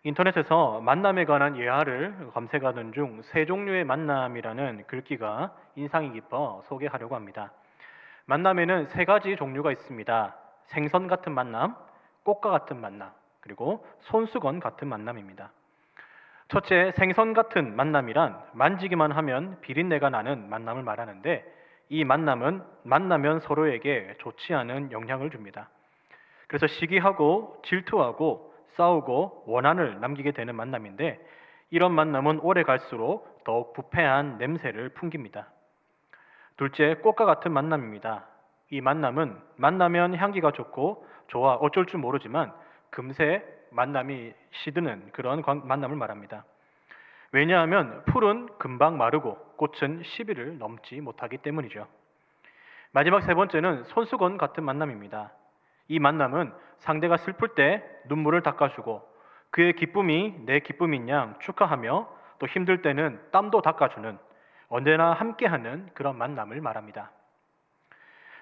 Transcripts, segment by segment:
인터넷에서 만남에 관한 예화를 검색하던 중 세 종류의 만남이라는 글귀가 인상이 깊어 소개하려고 합니다. 만남에는 세 가지 종류가 있습니다. 생선 같은 만남, 꽃과 같은 만남, 그리고 손수건 같은 만남입니다. 첫째, 생선 같은 만남이란 만지기만 하면 비린내가 나는 만남을 말하는데, 이 만남은 만나면 서로에게 좋지 않은 영향을 줍니다. 그래서 시기하고 질투하고 싸우고 원한을 남기게 되는 만남인데, 이런 만남은 오래 갈수록 더욱 부패한 냄새를 풍깁니다. 둘째, 꽃과 같은 만남입니다. 이 만남은 만나면 향기가 좋고 좋아 어쩔 줄 모르지만 금세 만남이 시드는 그런 만남을 말합니다. 왜냐하면 풀은 금방 마르고 꽃은 시비를 넘지 못하기 때문이죠. 마지막 세 번째는 손수건 같은 만남입니다. 이 만남은 상대가 슬플 때 눈물을 닦아주고 그의 기쁨이 내 기쁨인 양 축하하며 또 힘들 때는 땀도 닦아주는 언제나 함께하는 그런 만남을 말합니다.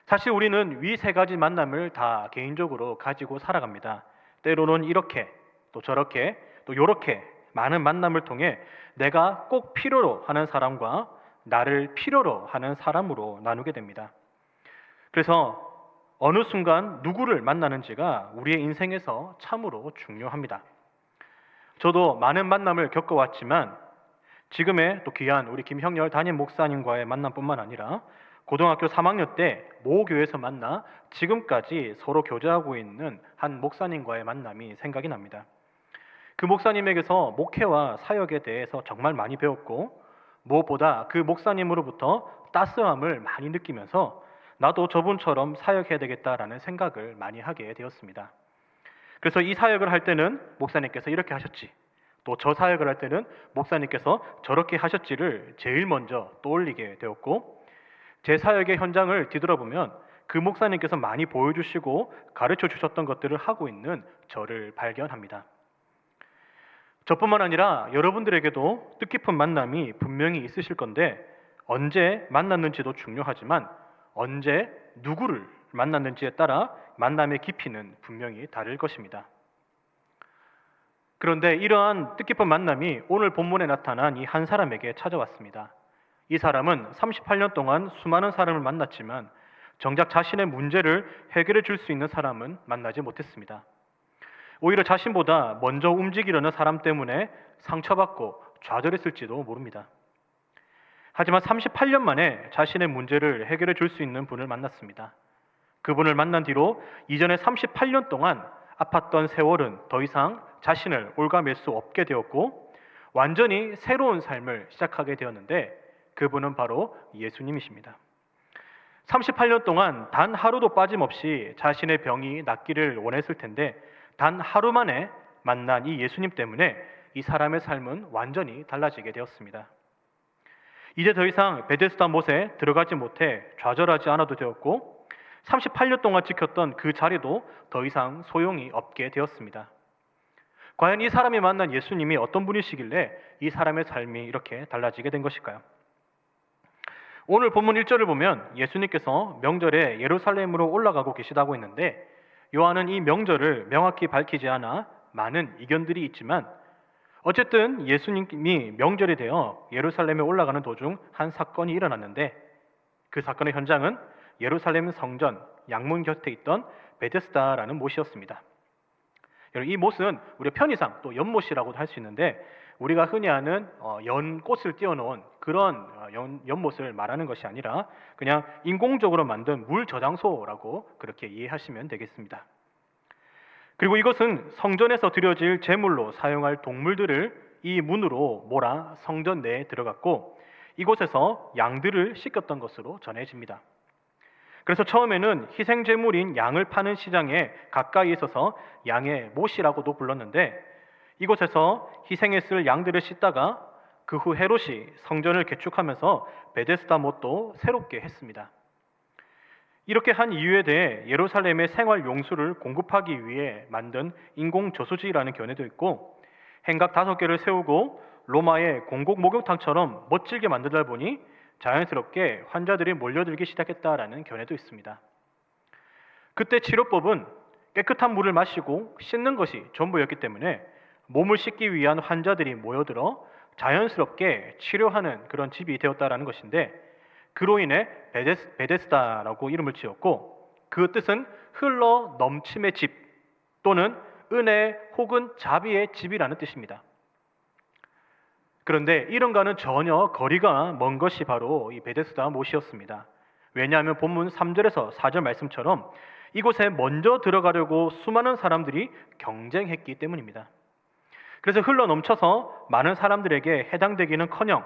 사실 우리는 위 세 가지 만남을 다 개인적으로 가지고 살아갑니다. 때로는 이렇게 또 저렇게 또 요렇게 많은 만남을 통해 내가 꼭 필요로 하는 사람과 나를 필요로 하는 사람으로 나누게 됩니다. 그래서 어느 순간 누구를 만나는지가 우리의 인생에서 참으로 중요합니다. 저도 많은 만남을 겪어왔지만 지금의 또 귀한 우리 김형렬 담임 목사님과의 만남뿐만 아니라 고등학교 3학년 때 모 교회에서 만나 지금까지 서로 교제하고 있는 한 목사님과의 만남이 생각이 납니다. 그 목사님에게서 목회와 사역에 대해서 정말 많이 배웠고, 무엇보다 그 목사님으로부터 따스함을 많이 느끼면서 나도 저분처럼 사역해야 되겠다라는 생각을 많이 하게 되었습니다. 그래서 이 사역을 할 때는 목사님께서 이렇게 하셨지, 또 저 사역을 할 때는 목사님께서 저렇게 하셨지를 제일 먼저 떠올리게 되었고, 제 사역의 현장을 뒤돌아보면 그 목사님께서 많이 보여주시고 가르쳐 주셨던 것들을 하고 있는 저를 발견합니다. 저뿐만 아니라 여러분들에게도 뜻깊은 만남이 분명히 있으실 건데, 언제 만났는지도 중요하지만 언제 누구를 만났는지에 따라 만남의 깊이는 분명히 다를 것입니다. 그런데 이러한 뜻깊은 만남이 오늘 본문에 나타난 이 한 사람에게 찾아왔습니다. 이 사람은 38년 동안 수많은 사람을 만났지만 정작 자신의 문제를 해결해 줄 수 있는 사람은 만나지 못했습니다. 오히려 자신보다 먼저 움직이려는 사람 때문에 상처받고 좌절했을지도 모릅니다. 하지만 38년 만에 자신의 문제를 해결해 줄 수 있는 분을 만났습니다. 그분을 만난 뒤로 이전에 38년 동안 아팠던 세월은 더 이상 자신을 옭아맬 수 없게 되었고, 완전히 새로운 삶을 시작하게 되었는데, 그분은 바로 예수님이십니다. 38년 동안 단 하루도 빠짐없이 자신의 병이 낫기를 원했을 텐데, 단 하루 만에 만난 이 예수님 때문에 이 사람의 삶은 완전히 달라지게 되었습니다. 이제 더 이상 베데스다 못에 들어가지 못해 좌절하지 않아도 되었고, 38년 동안 지켰던 그 자리도 더 이상 소용이 없게 되었습니다. 과연 이 사람이 만난 예수님이 어떤 분이시길래 이 사람의 삶이 이렇게 달라지게 된 것일까요? 오늘 본문 1절을 보면 예수님께서 명절에 예루살렘으로 올라가고 계시다고 했는데, 요한은 이 명절을 명확히 밝히지 않아 많은 이견들이 있지만, 어쨌든 예수님이 명절이 되어 예루살렘에 올라가는 도중 한 사건이 일어났는데, 그 사건의 현장은 예루살렘 성전 양문 곁에 있던 베데스다라는 못이었습니다. 이 못은 우리 편의상 또 연못이라고도 할 수 있는데, 우리가 흔히 아는 연꽃을 띄워놓은 그런 연못을 말하는 것이 아니라 그냥 인공적으로 만든 물 저장소라고 그렇게 이해하시면 되겠습니다. 그리고 이것은 성전에서 드려질 제물로 사용할 동물들을 이 문으로 몰아 성전 내에 들어갔고, 이곳에서 양들을 씻겼던 것으로 전해집니다. 그래서 처음에는 희생제물인 양을 파는 시장에 가까이 있어서 양의 못이라고도 불렀는데, 이곳에서 희생했을 양들을 씻다가 그 후 헤롯이 성전을 개축하면서 베데스다 못도 새롭게 했습니다. 이렇게 한 이유에 대해 예루살렘의 생활 용수를 공급하기 위해 만든 인공 저수지라는 견해도 있고, 행각 5개를 세우고 로마의 공공 목욕탕처럼 멋지게 만들다 보니 자연스럽게 환자들이 몰려들기 시작했다라는 견해도 있습니다. 그때 치료법은 깨끗한 물을 마시고 씻는 것이 전부였기 때문에 몸을 씻기 위한 환자들이 모여들어 자연스럽게 치료하는 그런 집이 되었다라는 것인데, 그로 인해 베데스다라고 이름을 지었고, 그 뜻은 흘러 넘침의 집 또는 은혜 혹은 자비의 집이라는 뜻입니다. 그런데 이름과는 전혀 거리가 먼 것이 바로 이 베데스다 못이었습니다. 왜냐하면 본문 3절에서 4절 말씀처럼 이곳에 먼저 들어가려고 수많은 사람들이 경쟁했기 때문입니다. 그래서 흘러 넘쳐서 많은 사람들에게 해당되기는커녕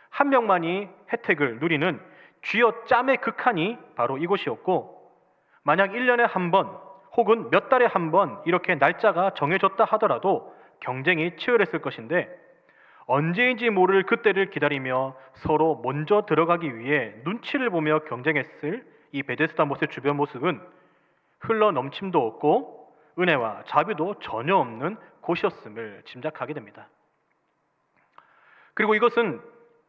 한 명만이 혜택을 누리는 쥐어 짬의 극한이 바로 이곳이었고, 만약 1년에 한 번 혹은 몇 달에 한 번 이렇게 날짜가 정해졌다 하더라도 경쟁이 치열했을 것인데, 언제인지 모를 그때를 기다리며 서로 먼저 들어가기 위해 눈치를 보며 경쟁했을 이 베데스다 못의 주변 모습은 흘러 넘침도 없고 은혜와 자비도 전혀 없는 곳이었음을 짐작하게 됩니다. 그리고 이것은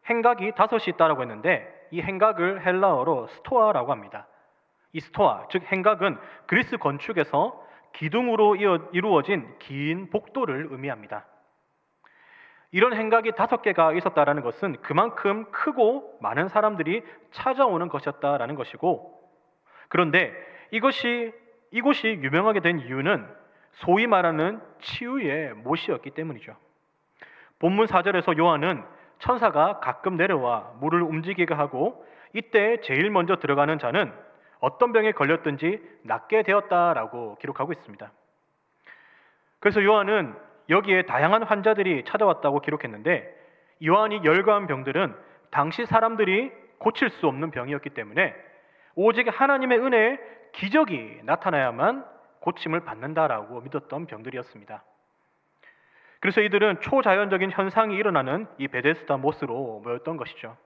행각이 5이 있다라고 했는데, 이 행각을 헬라어로 스토아라고 합니다. 이 스토아, 즉 행각은 그리스 건축에서 기둥으로 이루어진 긴 복도를 의미합니다. 이런 행각이 5개가 있었다라는 것은 그만큼 크고 많은 사람들이 찾아오는 것이었다라는 것이고, 그런데 이곳이 유명하게 된 이유는 소위 말하는 치유의 못이었기 때문이죠. 본문 4절에서 요한은 천사가 가끔 내려와 물을 움직이게 하고, 이때 제일 먼저 들어가는 자는 어떤 병에 걸렸든지 낫게 되었다라고 기록하고 있습니다. 그래서 요한은 여기에 다양한 환자들이 찾아왔다고 기록했는데, 요한이 열거한 병들은 당시 사람들이 고칠 수 없는 병이었기 때문에 오직 하나님의 은혜에 기적이 나타나야만 고침을 받는다라고 믿었던 병들이었습니다. 그래서 이들은 초자연적인 현상이 일어나는 이 베데스다 못으로 모였던 것이죠.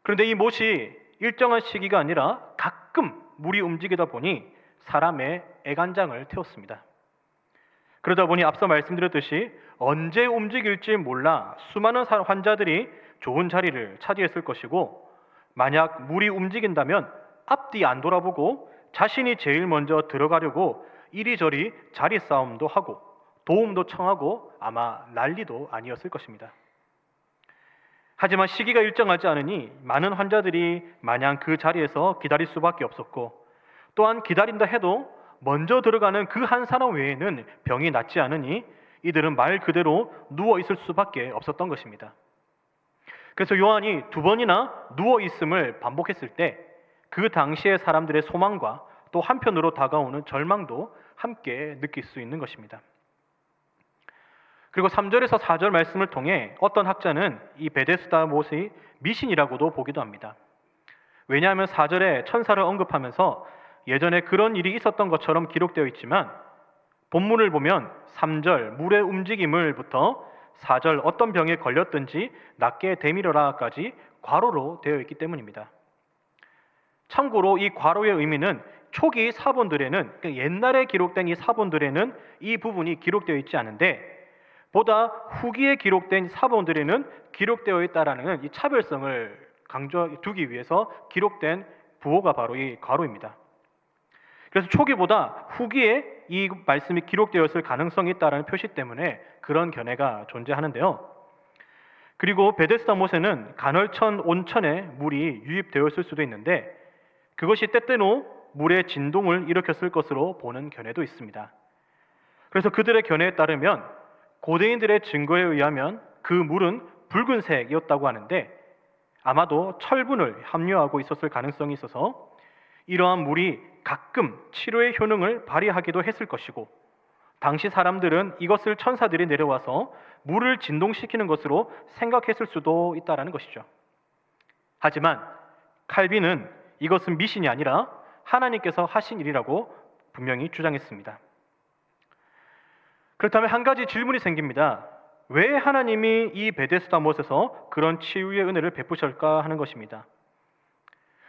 그런데 이 못이 일정한 시기가 아니라 가끔 물이 움직이다 보니 사람의 애간장을 태웠습니다. 그러다 보니 앞서 말씀드렸듯이 언제 움직일지 몰라 수많은 환자들이 좋은 자리를 차지했을 것이고, 만약 물이 움직인다면 앞뒤 안 돌아보고 자신이 제일 먼저 들어가려고 이리저리 자리 싸움도 하고 도움도 청하고 아마 난리도 아니었을 것입니다. 하지만 시기가 일정하지 않으니 많은 환자들이 마냥 그 자리에서 기다릴 수밖에 없었고, 또한 기다린다 해도 먼저 들어가는 그 한 사람 외에는 병이 낫지 않으니 이들은 말 그대로 누워 있을 수밖에 없었던 것입니다. 그래서 요한이 2번이나 누워 있음을 반복했을 때 그 당시의 사람들의 소망과 또 한편으로 다가오는 절망도 함께 느낄 수 있는 것입니다. 그리고 3절에서 4절 말씀을 통해 어떤 학자는 이 베데스다 못이 미신이라고도 보기도 합니다. 왜냐하면 4절에 천사를 언급하면서 예전에 그런 일이 있었던 것처럼 기록되어 있지만, 본문을 보면 3절 물의 움직임을부터 4절 어떤 병에 걸렸든지 낫게 되밀어라까지 괄호로 되어 있기 때문입니다. 참고로 이 괄호의 의미는 초기 사본들에는, 옛날에 기록된 이 사본들에는 이 부분이 기록되어 있지 않은데, 보다 후기에 기록된 사본들에는 기록되어 있다라는 이 차별성을 강조두기 위해서 기록된 부호가 바로 이 괄호입니다. 그래서 초기보다 후기에 이 말씀이 기록되었을 가능성이 있다는 표시 때문에 그런 견해가 존재하는데요. 그리고 베데스다 못에는 간헐천 온천에 물이 유입되었을 수도 있는데, 그것이 때때로 물의 진동을 일으켰을 것으로 보는 견해도 있습니다. 그래서 그들의 견해에 따르면 고대인들의 증거에 의하면 그 물은 붉은색이었다고 하는데, 아마도 철분을 함유하고 있었을 가능성이 있어서 이러한 물이 가끔 치료의 효능을 발휘하기도 했을 것이고, 당시 사람들은 이것을 천사들이 내려와서 물을 진동시키는 것으로 생각했을 수도 있다는 것이죠. 하지만 칼빈은 이것은 미신이 아니라 하나님께서 하신 일이라고 분명히 주장했습니다. 그렇다면 한 가지 질문이 생깁니다. 왜 하나님이 이 베데스다 못에서 그런 치유의 은혜를 베푸실까 하는 것입니다.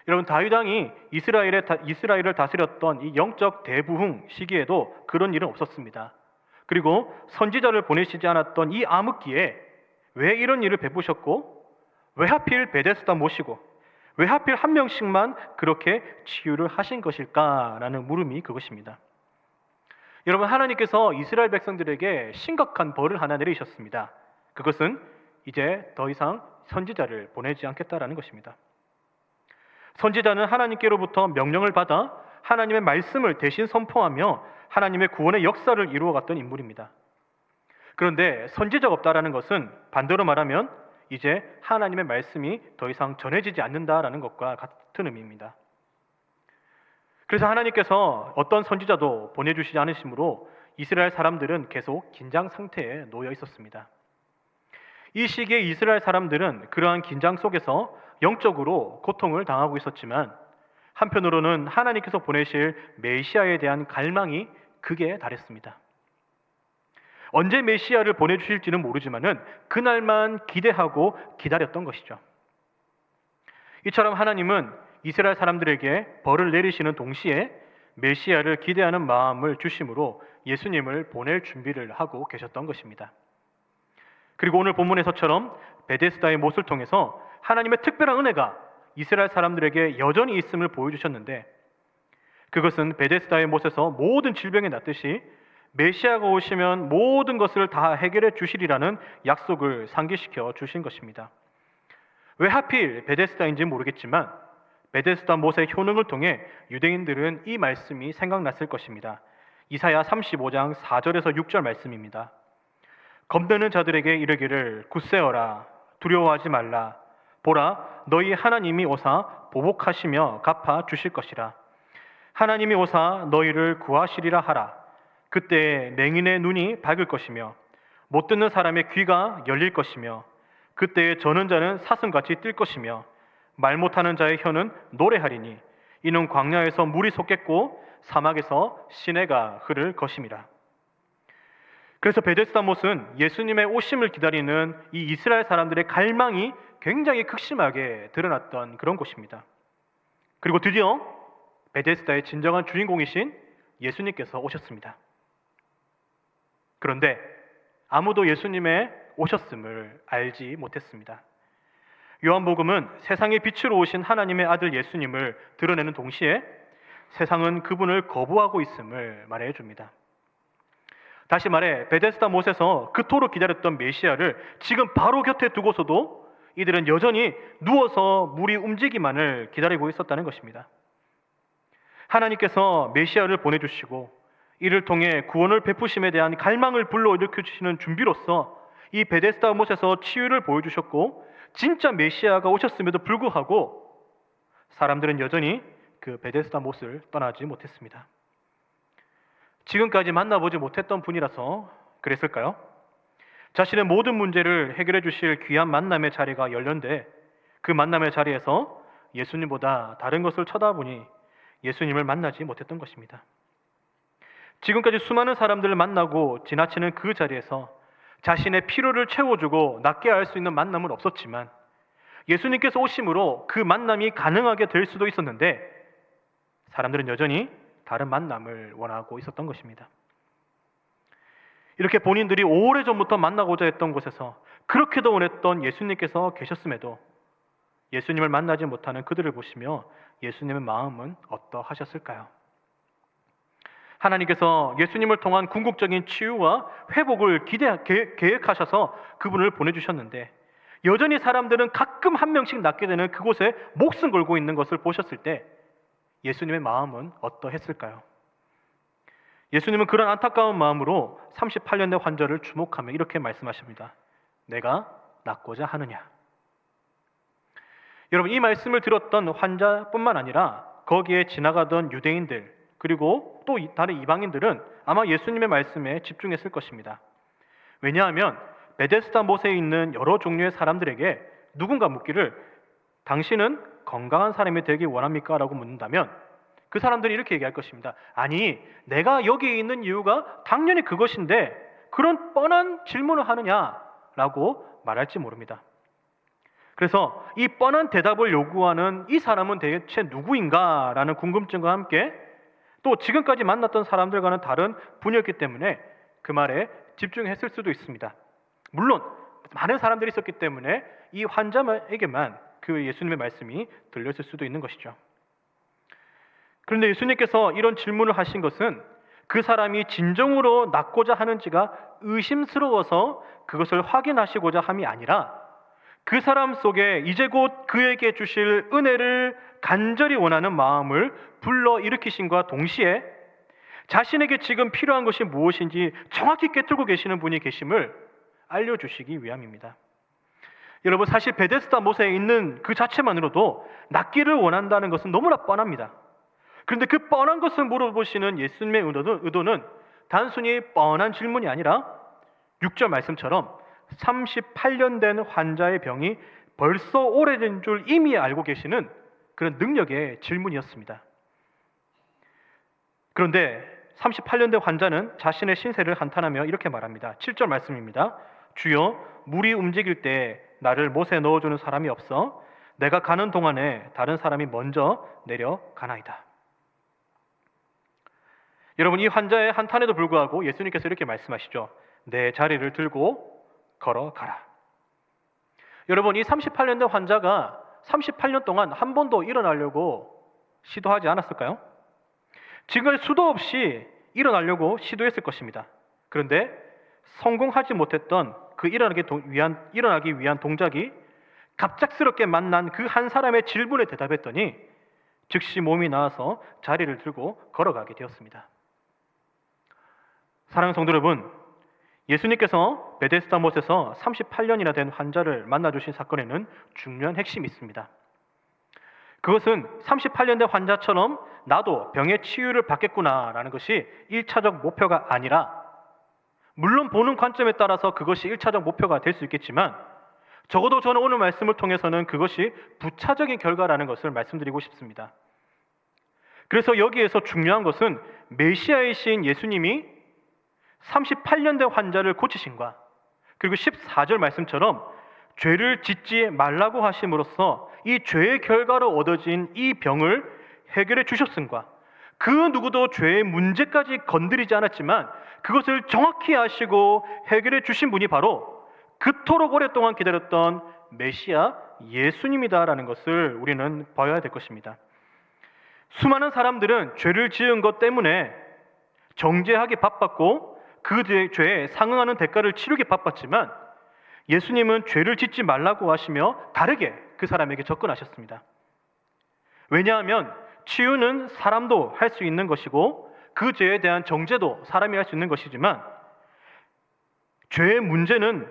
여러분, 다윗 왕이 이스라엘을 다스렸던 이 영적 대부흥 시기에도 그런 일은 없었습니다. 그리고 선지자를 보내시지 않았던 이 암흑기에 왜 이런 일을 베푸셨고, 왜 하필 베데스다 못이고, 왜 하필 한 명씩만 그렇게 치유를 하신 것일까라는 물음이 그것입니다. 여러분, 하나님께서 이스라엘 백성들에게 심각한 벌을 하나 내리셨습니다. 그것은 이제 더 이상 선지자를 보내지 않겠다라는 것입니다. 선지자는 하나님께로부터 명령을 받아 하나님의 말씀을 대신 선포하며 하나님의 구원의 역사를 이루어갔던 인물입니다. 그런데 선지자가 없다라는 것은 반대로 말하면 이제 하나님의 말씀이 더 이상 전해지지 않는다라는 것과 같은 의미입니다. 그래서 하나님께서 어떤 선지자도 보내주시지 않으시므로 이스라엘 사람들은 계속 긴장 상태에 놓여 있었습니다. 이 시기에 이스라엘 사람들은 그러한 긴장 속에서 영적으로 고통을 당하고 있었지만 한편으로는 하나님께서 보내실 메시아에 대한 갈망이 극에 달했습니다. 언제 메시아를 보내주실지는 모르지만은 그날만 기대하고 기다렸던 것이죠. 이처럼 하나님은 이스라엘 사람들에게 벌을 내리시는 동시에 메시아를 기대하는 마음을 주심으로 예수님을 보낼 준비를 하고 계셨던 것입니다. 그리고 오늘 본문에서처럼 베데스다의 못을 통해서 하나님의 특별한 은혜가 이스라엘 사람들에게 여전히 있음을 보여주셨는데, 그것은 베데스다의 못에서 모든 질병이 낫듯이 메시아가 오시면 모든 것을 다 해결해 주시리라는 약속을 상기시켜 주신 것입니다. 왜 하필 베데스다인지 모르겠지만 베데스다 못의 효능을 통해 유대인들은 이 말씀이 생각났을 것입니다. 이사야 35장 4절에서 6절 말씀입니다. 겁내는 자들에게 이르기를 굳세어라, 두려워하지 말라. 보라, 너희 하나님이 오사 보복하시며 갚아 주실 것이라. 하나님이 오사 너희를 구하시리라 하라. 그때 맹인의 눈이 밝을 것이며 못 듣는 사람의 귀가 열릴 것이며 그때에 저는 자는 사슴같이 뛸 것이며 말 못하는 자의 혀는 노래하리니 이는 광야에서 물이 솟겠고 사막에서 시내가 흐를 것임이라. 그래서 베데스다 못은 예수님의 오심을 기다리는 이 이스라엘 사람들의 갈망이 굉장히 극심하게 드러났던 그런 곳입니다. 그리고 드디어 베데스다의 진정한 주인공이신 예수님께서 오셨습니다. 그런데 아무도 예수님의 오셨음을 알지 못했습니다. 요한복음은 세상의 빛으로 오신 하나님의 아들 예수님을 드러내는 동시에 세상은 그분을 거부하고 있음을 말해줍니다. 다시 말해 베데스다 못에서 그토록 기다렸던 메시아를 지금 바로 곁에 두고서도 이들은 여전히 누워서 물이 움직이만을 기다리고 있었다는 것입니다. 하나님께서 메시아를 보내주시고 이를 통해 구원을 베푸심에 대한 갈망을 불러일으켜 주시는 준비로서 이 베데스다 못에서 치유를 보여주셨고 진짜 메시아가 오셨음에도 불구하고 사람들은 여전히 그 베데스다 못을 떠나지 못했습니다. 지금까지 만나보지 못했던 분이라서 그랬을까요? 자신의 모든 문제를 해결해 주실 귀한 만남의 자리가 열렸는데 그 만남의 자리에서 예수님보다 다른 것을 쳐다보니 예수님을 만나지 못했던 것입니다. 지금까지 수많은 사람들을 만나고 지나치는 그 자리에서 자신의 피로를 채워주고 낫게 할 수 있는 만남은 없었지만 예수님께서 오심으로 그 만남이 가능하게 될 수도 있었는데 사람들은 여전히 다른 만남을 원하고 있었던 것입니다. 이렇게 본인들이 오래전부터 만나고자 했던 곳에서 그렇게도 원했던 예수님께서 계셨음에도 예수님을 만나지 못하는 그들을 보시며 예수님의 마음은 어떠하셨을까요? 하나님께서 예수님을 통한 궁극적인 치유와 회복을 계획하셔서 그분을 보내주셨는데 여전히 사람들은 가끔 한 명씩 낫게 되는 그곳에 목숨 걸고 있는 것을 보셨을 때 예수님의 마음은 어떠했을까요? 예수님은 그런 안타까운 마음으로 38년의 환자를 주목하며 이렇게 말씀하십니다. 내가 낫고자 하느냐? 여러분, 이 말씀을 들었던 환자뿐만 아니라 거기에 지나가던 유대인들 그리고 또 다른 이방인들은 아마 예수님의 말씀에 집중했을 것입니다. 왜냐하면 베데스다 못에 있는 여러 종류의 사람들에게 누군가 묻기를 당신은 건강한 사람이 되길 원합니까? 라고 묻는다면 그 사람들이 이렇게 얘기할 것입니다. 아니, 내가 여기 있는 이유가 당연히 그것인데 그런 뻔한 질문을 하느냐? 라고 말할지 모릅니다. 그래서 이 뻔한 대답을 요구하는 이 사람은 대체 누구인가? 라는 궁금증과 함께 또 지금까지 만났던 사람들과는 다른 분이었기 때문에 그 말에 집중했을 수도 있습니다. 물론 많은 사람들이 있었기 때문에 이 환자에게만 그 예수님의 말씀이 들렸을 수도 있는 것이죠. 그런데 예수님께서 이런 질문을 하신 것은 그 사람이 진정으로 낫고자 하는지가 의심스러워서 그것을 확인하시고자 함이 아니라 그 사람 속에 이제 곧 그에게 주실 은혜를 간절히 원하는 마음을 불러일으키심과 동시에 자신에게 지금 필요한 것이 무엇인지 정확히 꿰뚫고 계시는 분이 계심을 알려주시기 위함입니다. 여러분, 사실 베데스다 못에 있는 그 자체만으로도 낫기를 원한다는 것은 너무나 뻔합니다. 그런데 그 뻔한 것을 물어보시는 예수님의 의도는 단순히 뻔한 질문이 아니라 6절 말씀처럼 38년 된 환자의 병이 벌써 오래된 줄 이미 알고 계시는 그런 능력의 질문이었습니다. 그런데 38년 된 환자는 자신의 신세를 한탄하며 이렇게 말합니다. 7절 말씀입니다. 주여, 물이 움직일 때 나를 못에 넣어주는 사람이 없어 내가 가는 동안에 다른 사람이 먼저 내려가나이다. 여러분, 이 환자의 한탄에도 불구하고 예수님께서 이렇게 말씀하시죠. 내 자리를 들고 걸어가라. 여러분, 이 38년 된 환자가 38년 동안 한 번도 일어나려고 시도하지 않았을까요? 지금까지 수도 없이 일어나려고 시도했을 것입니다. 그런데 성공하지 못했던 그 일어나기 위한 동작이 갑작스럽게 만난 그 한 사람의 질문에 대답했더니 즉시 몸이 나아서 자리를 들고 걸어가게 되었습니다. 사랑하는 성도 여러분, 예수님께서 베데스다 못에서 38년이나 된 환자를 만나주신 사건에는 중요한 핵심이 있습니다. 그것은 38년 된 환자처럼 나도 병의 치유를 받겠구나라는 것이 1차적 목표가 아니라, 물론 보는 관점에 따라서 그것이 1차적 목표가 될 수 있겠지만 적어도 저는 오늘 말씀을 통해서는 그것이 부차적인 결과라는 것을 말씀드리고 싶습니다. 그래서 여기에서 중요한 것은 메시아이신 예수님이 38년 된 환자를 고치신과, 그리고 14절 말씀처럼 죄를 짓지 말라고 하심으로써 이 죄의 결과로 얻어진 이 병을 해결해 주셨음과, 그 누구도 죄의 문제까지 건드리지 않았지만 그것을 정확히 아시고 해결해 주신 분이 바로 그토록 오랫동안 기다렸던 메시아 예수님이다라는 것을 우리는 봐야 될 것입니다. 수많은 사람들은 죄를 지은 것 때문에 정죄하기 바빴고 그 죄에 상응하는 대가를 치르기 바빴지만 예수님은 죄를 짓지 말라고 하시며 다르게 그 사람에게 접근하셨습니다. 왜냐하면 치유는 사람도 할 수 있는 것이고 그 죄에 대한 정죄도 사람이 할 수 있는 것이지만 죄의 문제는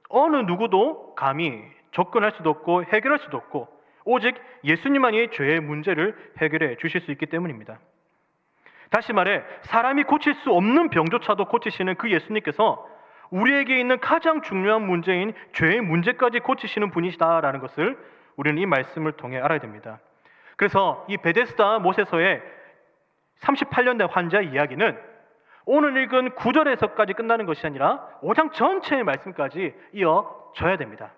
어느 누구도 감히 접근할 수도 없고 해결할 수도 없고 오직 예수님만이 죄의 문제를 해결해 주실 수 있기 때문입니다. 다시 말해, 사람이 고칠 수 없는 병조차도 고치시는 그 예수님께서 우리에게 있는 가장 중요한 문제인 죄의 문제까지 고치시는 분이시다라는 것을 우리는 이 말씀을 통해 알아야 됩니다. 그래서 이 베데스다 못에서의 38년 된 환자의 이야기는 오늘 읽은 9절에서까지 끝나는 것이 아니라 5장 전체의 말씀까지 이어져야 됩니다.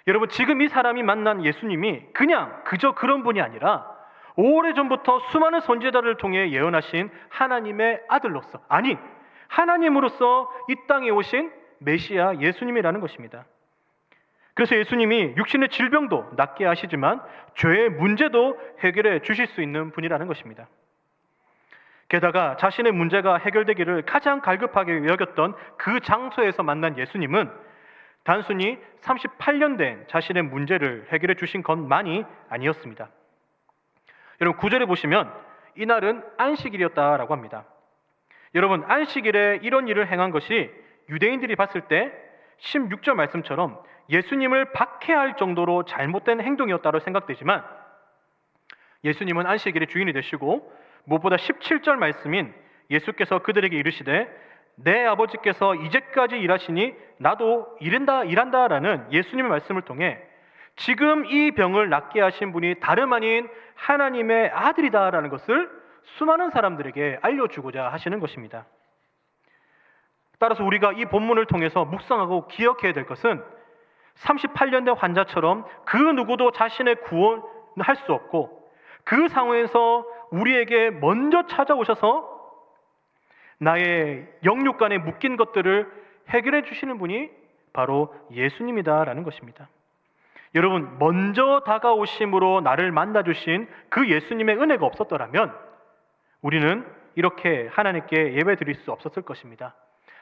여러분, 지금 이 사람이 만난 예수님이 그냥 그저 그런 분이 아니라 오래전부터 수많은 선지자들을 통해 예언하신 하나님의 아들로서, 아니 하나님으로서 이 땅에 오신 메시아 예수님이라는 것입니다. 그래서 예수님이 육신의 질병도 낫게 하시지만 죄의 문제도 해결해 주실 수 있는 분이라는 것입니다. 게다가 자신의 문제가 해결되기를 가장 갈급하게 여겼던 그 장소에서 만난 예수님은 단순히 38년 된 자신의 문제를 해결해 주신 것만이 아니었습니다. 여러분, 9절에 보시면 이날은 안식일이었다라고 합니다. 여러분, 안식일에 이런 일을 행한 것이 유대인들이 봤을 때 16절 말씀처럼 예수님을 박해할 정도로 잘못된 행동이었다고 생각되지만 예수님은 안식일의 주인이 되시고 무엇보다 17절 말씀인 예수께서 그들에게 이르시되 내 아버지께서 이제까지 일하시니 나도 일한다라는 예수님의 말씀을 통해 지금 이 병을 낫게 하신 분이 다름 아닌 하나님의 아들이다라는 것을 수많은 사람들에게 알려주고자 하시는 것입니다. 따라서 우리가 이 본문을 통해서 묵상하고 기억해야 될 것은 38년 된 환자처럼 그 누구도 자신의 구원할 수 없고 그 상황에서 우리에게 먼저 찾아오셔서 나의 영육간에 묶인 것들을 해결해 주시는 분이 바로 예수님이다라는 것입니다. 여러분, 먼저 다가오심으로 나를 만나주신 그 예수님의 은혜가 없었더라면 우리는 이렇게 하나님께 예배 드릴 수 없었을 것입니다.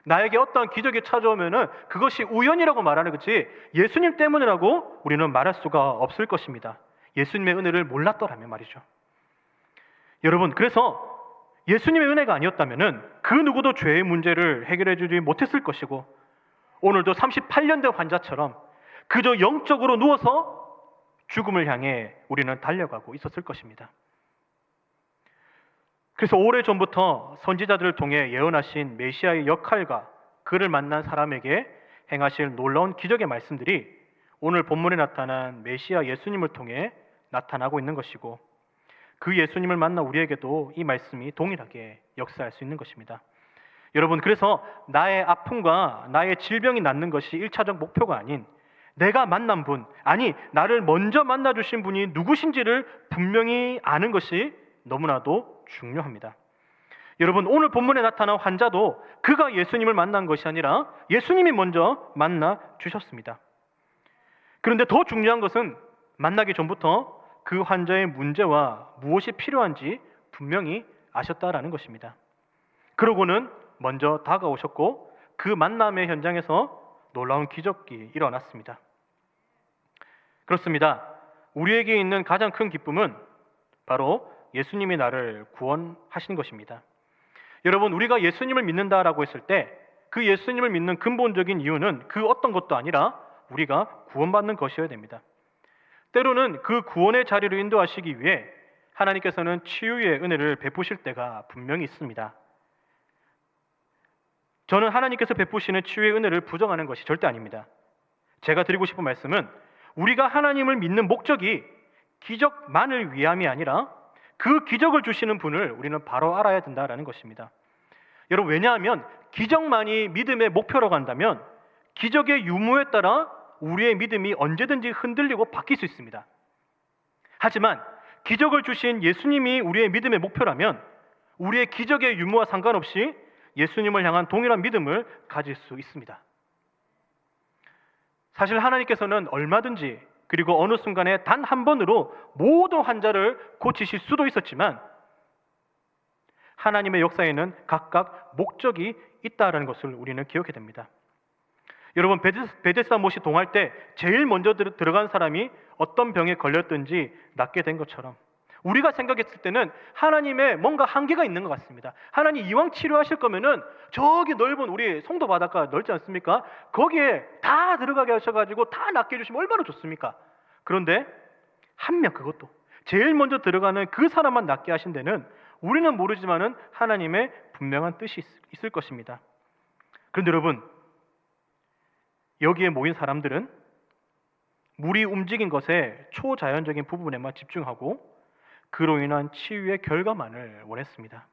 나에게 어떤 기적이 찾아오면은 그것이 우연이라고 말하는 거지 예수님 때문이라고 우리는 말할 수가 없을 것입니다. 예수님의 은혜를 몰랐더라면 말이죠. 여러분, 그래서 예수님의 은혜가 아니었다면은 그 누구도 죄의 문제를 해결해 주지 못했을 것이고 오늘도 38년 된 환자처럼 그저 영적으로 누워서 죽음을 향해 우리는 달려가고 있었을 것입니다. 그래서 오래전부터 선지자들을 통해 예언하신 메시아의 역할과 그를 만난 사람에게 행하실 놀라운 기적의 말씀들이 오늘 본문에 나타난 메시아 예수님을 통해 나타나고 있는 것이고 그 예수님을 만나 우리에게도 이 말씀이 동일하게 역사할 수 있는 것입니다. 여러분, 그래서 나의 아픔과 나의 질병이 낫는 것이 1차적 목표가 아닌 내가 만난 분, 아니 나를 먼저 만나주신 분이 누구신지를 분명히 아는 것이 너무나도 중요합니다. 여러분, 오늘 본문에 나타난 환자도 그가 예수님을 만난 것이 아니라 예수님이 먼저 만나 주셨습니다. 그런데 더 중요한 것은 만나기 전부터 그 환자의 문제와 무엇이 필요한지 분명히 아셨다라는 것입니다. 그러고는 먼저 다가오셨고 그 만남의 현장에서 놀라운 기적이 일어났습니다. 그렇습니다. 우리에게 있는 가장 큰 기쁨은 바로 예수님이 나를 구원하신 것입니다. 여러분, 우리가 예수님을 믿는다라고 했을 때 그 예수님을 믿는 근본적인 이유는 그 어떤 것도 아니라 우리가 구원받는 것이어야 됩니다. 때로는 그 구원의 자리로 인도하시기 위해 하나님께서는 치유의 은혜를 베푸실 때가 분명히 있습니다. 저는 하나님께서 베푸시는 치유의 은혜를 부정하는 것이 절대 아닙니다. 제가 드리고 싶은 말씀은 우리가 하나님을 믿는 목적이 기적만을 위함이 아니라 그 기적을 주시는 분을 우리는 바로 알아야 된다라는 것입니다. 여러분, 왜냐하면 기적만이 믿음의 목표라고 한다면 기적의 유무에 따라 우리의 믿음이 언제든지 흔들리고 바뀔 수 있습니다. 하지만 기적을 주신 예수님이 우리의 믿음의 목표라면 우리의 기적의 유무와 상관없이 예수님을 향한 동일한 믿음을 가질 수 있습니다. 사실 하나님께서는 얼마든지 그리고 어느 순간에 단 한 번으로 모든 환자를 고치실 수도 있었지만 하나님의 역사에는 각각 목적이 있다는 것을 우리는 기억해야 됩니다. 여러분, 베데스다 못이 동할 때 제일 먼저 들어간 사람이 어떤 병에 걸렸든지 낫게 된 것처럼 우리가 생각했을 때는 하나님의 뭔가 한계가 있는 것 같습니다. 하나님 이왕 치료하실 거면은 저기 넓은 우리 송도 바닷가 넓지 않습니까? 거기에 다 들어가게 하셔가지고 다 낫게 해주시면 얼마나 좋습니까? 그런데 한 명, 그것도 제일 먼저 들어가는 그 사람만 낫게 하신 데는 우리는 모르지만은 하나님의 분명한 뜻이 있을 것입니다. 그런데 여러분, 여기에 모인 사람들은 물이 움직인 것에 초자연적인 부분에만 집중하고 그로 인한 치유의 결과만을 원했습니다.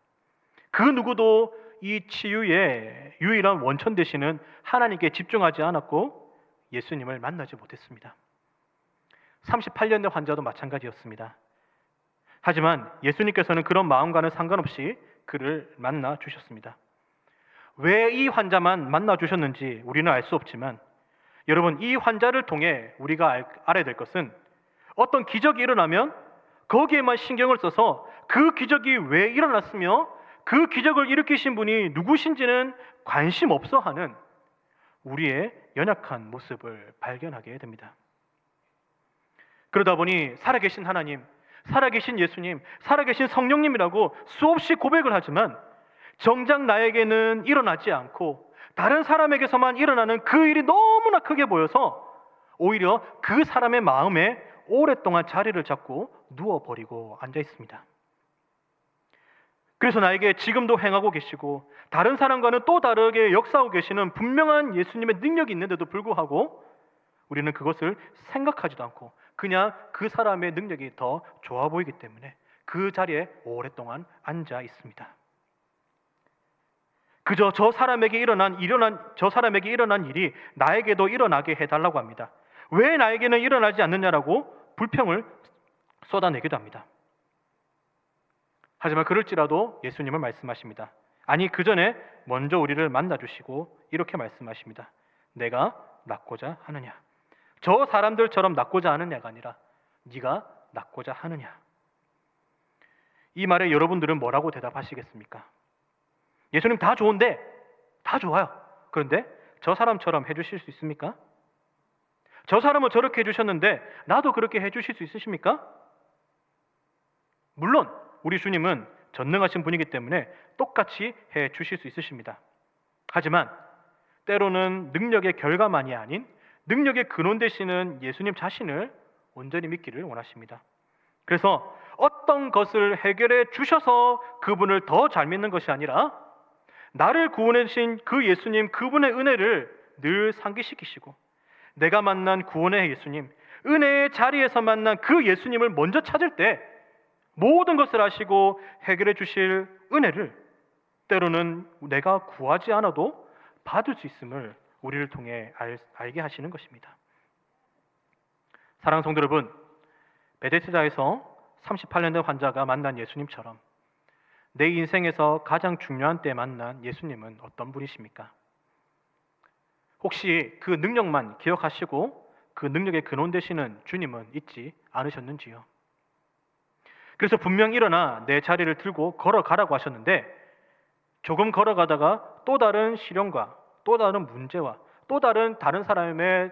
그 누구도 이 치유의 유일한 원천 되시는 하나님께 집중하지 않았고 예수님을 만나지 못했습니다. 38년 된 환자도 마찬가지였습니다. 하지만 예수님께서는 그런 마음과는 상관없이 그를 만나 주셨습니다. 왜 이 환자만 만나 주셨는지 우리는 알 수 없지만 여러분, 이 환자를 통해 우리가 알아야 될 것은 어떤 기적이 일어나면 거기에만 신경을 써서 그 기적이 왜 일어났으며 그 기적을 일으키신 분이 누구신지는 관심 없어 하는 우리의 연약한 모습을 발견하게 됩니다. 그러다 보니 살아계신 하나님, 살아계신 예수님, 살아계신 성령님이라고 수없이 고백을 하지만 정작 나에게는 일어나지 않고 다른 사람에게서만 일어나는 그 일이 너무나 크게 보여서 오히려 그 사람의 마음에 오랫동안 자리를 잡고 누워버리고 앉아 있습니다. 그래서 나에게 지금도 행하고 계시고 다른 사람과는 또 다르게 역사하고 계시는 분명한 예수님의 능력이 있는데도 불구하고 우리는 그것을 생각하지도 않고 그냥 그 사람의 능력이 더 좋아 보이기 때문에 그 자리에 오랫동안 앉아 있습니다. 그저 저 사람에게 일어난 일이 나에게도 일어나게 해달라고 합니다. 왜 나에게는 일어나지 않느냐라고 불평을 쏟아내기도 합니다. 하지만 그럴지라도 예수님은 말씀하십니다. 아니, 그 전에 먼저 우리를 만나주시고 이렇게 말씀하십니다. 내가 낫고자 하느냐? 저 사람들처럼 낫고자 하느냐가 아니라 네가 낫고자 하느냐? 이 말에 여러분들은 뭐라고 대답하시겠습니까? 예수님 다 좋은데, 다 좋아요. 그런데 저 사람처럼 해주실 수 있습니까? 저 사람은 저렇게 해주셨는데 나도 그렇게 해주실 수 있으십니까? 물론 우리 주님은 전능하신 분이기 때문에 똑같이 해주실 수 있으십니다. 하지만 때로는 능력의 결과만이 아닌 능력의 근원 되시는 예수님 자신을 온전히 믿기를 원하십니다. 그래서 어떤 것을 해결해 주셔서 그분을 더 잘 믿는 것이 아니라 나를 구원해 주신 그 예수님, 그분의 은혜를 늘 상기시키시고 내가 만난 구원의 예수님, 은혜의 자리에서 만난 그 예수님을 먼저 찾을 때 모든 것을 아시고 해결해 주실 은혜를 때로는 내가 구하지 않아도 받을 수 있음을 우리를 통해 알게 하시는 것입니다. 사랑하는 성도 여러분, 베데스다에서 38년 된 환자가 만난 예수님처럼 내 인생에서 가장 중요한 때 만난 예수님은 어떤 분이십니까? 혹시 그 능력만 기억하시고 그 능력의 근원 되시는 주님은 잊지 않으셨는지요? 그래서 분명 일어나 내 자리를 들고 걸어가라고 하셨는데 조금 걸어가다가 또 다른 시련과 또 다른 문제와 또 다른 사람의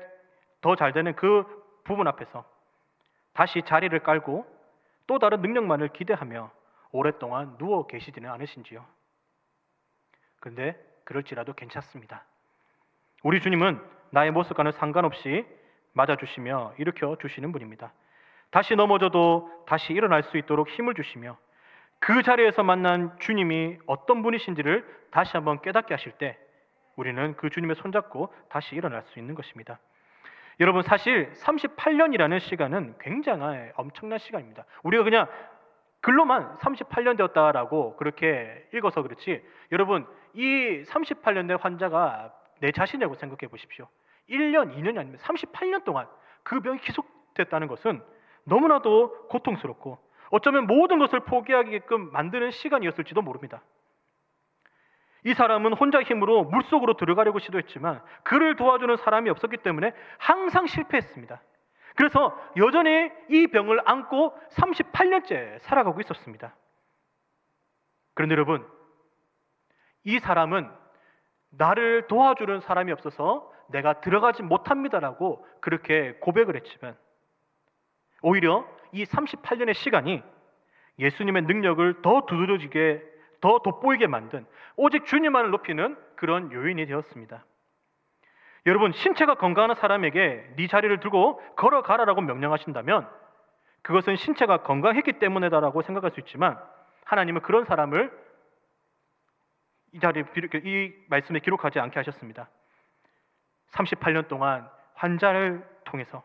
더 잘 되는 그 부분 앞에서 다시 자리를 깔고 또 다른 능력만을 기대하며 오랫동안 누워 계시지는 않으신지요? 그런데 그럴지라도 괜찮습니다. 우리 주님은 나의 모습과는 상관없이 맞아주시며 일으켜 주시는 분입니다. 다시 넘어져도 다시 일어날 수 있도록 힘을 주시며 그 자리에서 만난 주님이 어떤 분이신지를 다시 한번 깨닫게 하실 때 우리는 그 주님의 손잡고 다시 일어날 수 있는 것입니다. 여러분, 사실 38년이라는 시간은 굉장히 엄청난 시간입니다. 우리가 그냥 글로만 38년 되었다라고 그렇게 읽어서 그렇지, 여러분, 이 38년 된 환자가 내 자신이라고 생각해 보십시오. 1년, 2년이 아니면 38년 동안 그 병이 계속됐다는 것은 너무나도 고통스럽고 어쩌면 모든 것을 포기하게끔 만드는 시간이었을지도 모릅니다. 이 사람은 혼자 힘으로 물속으로 들어가려고 시도했지만 그를 도와주는 사람이 없었기 때문에 항상 실패했습니다. 그래서 여전히 이 병을 안고 38년째 살아가고 있었습니다. 그런데 여러분, 이 사람은 나를 도와주는 사람이 없어서 내가 들어가지 못합니다라고 그렇게 고백을 했지만 오히려 이 38년의 시간이 예수님의 능력을 더 두드러지게, 더 돋보이게 만든 오직 주님만을 높이는 그런 요인이 되었습니다. 여러분, 신체가 건강한 사람에게 네 자리를 두고 걸어가라라고 명령하신다면 그것은 신체가 건강했기 때문이다라고 생각할 수 있지만 하나님은 그런 사람을 이 말씀에 기록하지 않게 하셨습니다. 38년 동안 환자를 통해서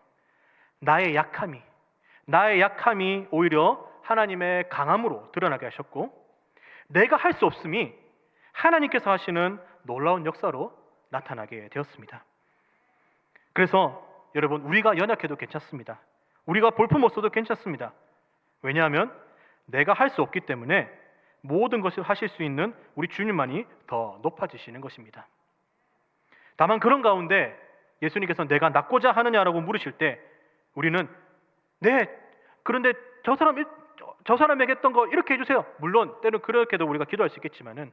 나의 약함이 오히려 하나님의 강함으로 드러나게 하셨고 내가 할 수 없음이 하나님께서 하시는 놀라운 역사로 나타나게 되었습니다. 그래서 여러분, 우리가 연약해도 괜찮습니다. 우리가 볼품 없어도 괜찮습니다. 왜냐하면 내가 할 수 없기 때문에 모든 것을 하실 수 있는 우리 주님만이 더 높아지시는 것입니다. 다만 그런 가운데 예수님께서 내가 낫고자 하느냐라고 물으실 때 우리는 네, 그런데 저 사람에게 했던 거 이렇게 해주세요. 물론 때로 그렇게도 우리가 기도할 수 있겠지만은,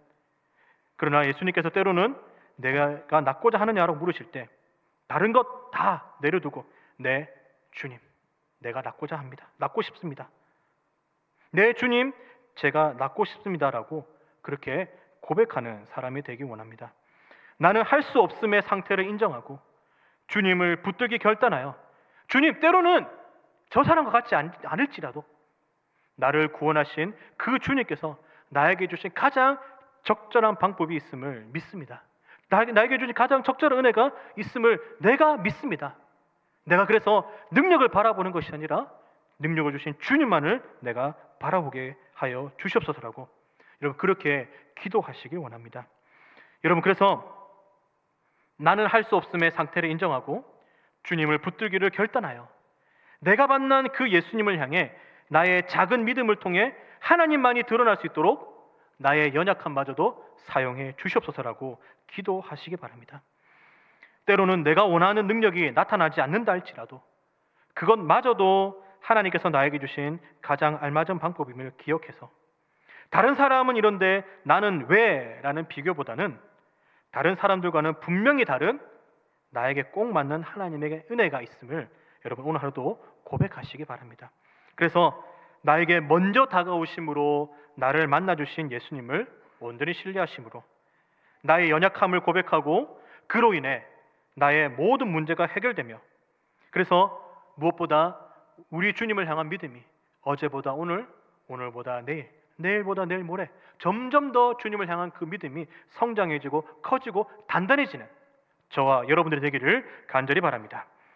그러나 예수님께서 때로는 내가 낫고자 하느냐라고 물으실 때 다른 것 다 내려두고 네, 주님, 내가 낫고자 합니다. 낫고 싶습니다. 네, 주님, 제가 낫고 싶습니다라고 그렇게 고백하는 사람이 되기 원합니다. 나는 할 수 없음의 상태를 인정하고 주님을 붙들기 결단하여 주님, 때로는 저 사람과 같지 않을지라도 나를 구원하신 그 주님께서 나에게 주신 가장 적절한 방법이 있음을 믿습니다. 나에게 주신 가장 적절한 은혜가 있음을 내가 믿습니다. 내가 그래서 능력을 바라보는 것이 아니라 능력을 주신 주님만을 내가 바라보게 하여 주시옵소서라고 여러분 그렇게 기도하시길 원합니다. 여러분, 그래서 나는 할 수 없음의 상태를 인정하고 주님을 붙들기를 결단하여 내가 만난 그 예수님을 향해 나의 작은 믿음을 통해 하나님만이 드러날 수 있도록 나의 연약함마저도 사용해 주시옵소서라고 기도하시기 바랍니다. 때로는 내가 원하는 능력이 나타나지 않는다 할지라도 그것마저도 하나님께서 나에게 주신 가장 알맞은 방법임을 기억해서 다른 사람은 이런데 나는 왜? 라는 비교보다는 다른 사람들과는 분명히 다른 나에게 꼭 맞는 하나님의 은혜가 있음을 여러분 오늘 하루도 고백하시기 바랍니다. 그래서 나에게 먼저 다가오심으로 나를 만나주신 예수님을 온전히 신뢰하심으로 나의 연약함을 고백하고 그로 인해 나의 모든 문제가 해결되며, 그래서 무엇보다 우리 주님을 향한 믿음이 어제보다 오늘, 오늘보다 내일, 내일보다 내일 모레 점점 더 주님을 향한 그 믿음이 성장해지고 커지고 단단해지는 저와 여러분들이 되기를 간절히 바랍니다.